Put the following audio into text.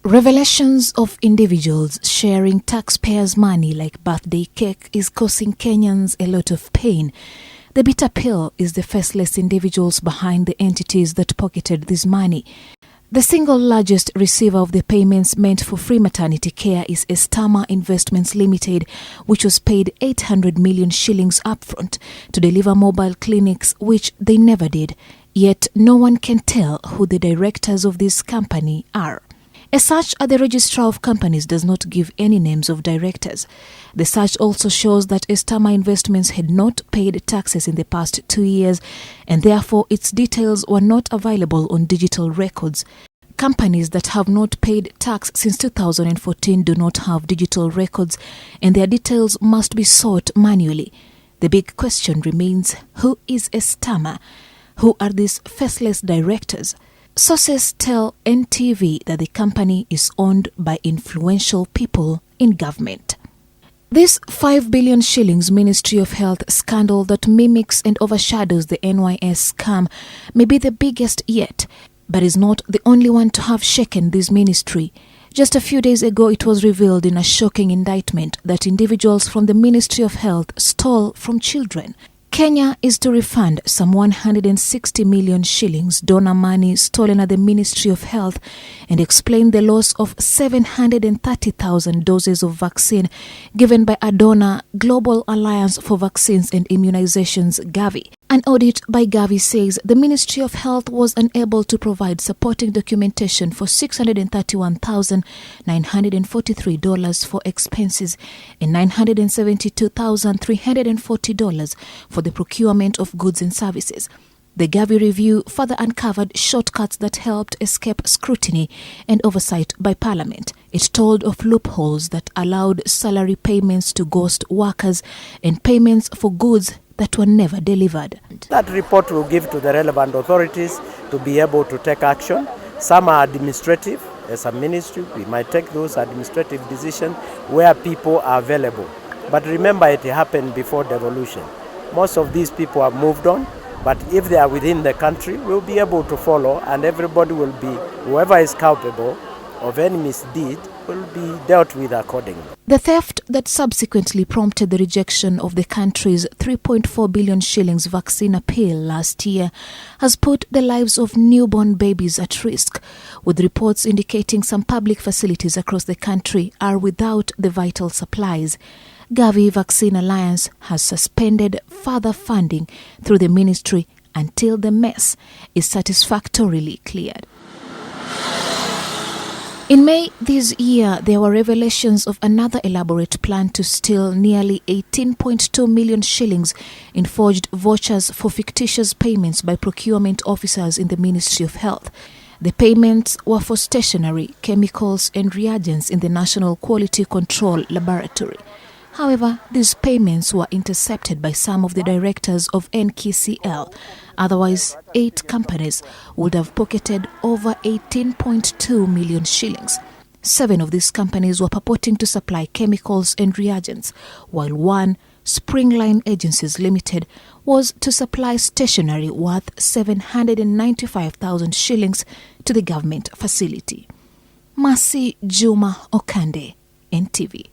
Revelations of individuals sharing taxpayers' money like birthday cake is causing Kenyans a lot of pain. The bitter pill is the faceless individuals behind the entities that pocketed this money. The single largest receiver of the payments meant for free maternity care is Estama Investments Limited, which was paid 800 million shillings upfront to deliver mobile clinics, which they never did. Yet no one can tell who the directors of this company are. A search at the Registrar of Companies does not give any names of directors. The search also shows that Estama Investments had not paid taxes in the past 2 years, and therefore its details were not available on digital records. Companies that have not paid tax since 2014 do not have digital records, and their details must be sought manually. The big question remains, who is Estama? Who are these faceless directors? Sources tell NTV that the company is owned by influential people in government. This 5 billion shillings Ministry of Health scandal that mimics and overshadows the NYS scam may be the biggest yet, but is not the only one to have shaken this ministry. Just a few days ago, it was revealed in a shocking indictment that individuals from the Ministry of Health stole from children. Kenya is to refund some 160 million shillings donor money stolen at the Ministry of Health and explain the loss of 730,000 doses of vaccine given by a donor, Global Alliance for Vaccines and Immunizations, Gavi. An audit by Gavi says the Ministry of Health was unable to provide supporting documentation for $631,943 for expenses and $972,340 for the procurement of goods and services. The Gavi review further uncovered shortcuts that helped escape scrutiny and oversight by Parliament. It told of loopholes that allowed salary payments to ghost workers and payments for goods that were never delivered. That report will give to the relevant authorities to be able to take action. Some are administrative. As a ministry, we might take those administrative decisions where people are available. But remember, it happened before devolution. Most of these people have moved on, but if they are within the country, we'll be able to follow, and everybody will be, whoever is culpable of any misdeed will be dealt with accordingly. The theft that subsequently prompted the rejection of the country's 3.4 billion shillings vaccine appeal last year has put the lives of newborn babies at risk, with reports indicating some public facilities across the country are without the vital supplies. Gavi Vaccine Alliance has suspended further funding through the ministry until the mess is satisfactorily cleared. In May this year, there were revelations of another elaborate plan to steal nearly 18.2 million shillings in forged vouchers for fictitious payments by procurement officers in the Ministry of Health. The payments were for stationery, chemicals and reagents in the National Quality Control Laboratory. However, these payments were intercepted by some of the directors of NKCL. Otherwise, 8 companies would have pocketed over 18.2 million shillings. 7 of these companies were purporting to supply chemicals and reagents, while one, Springline Agencies Limited, was to supply stationery worth 795,000 shillings to the government facility. Juma Okande, NTV.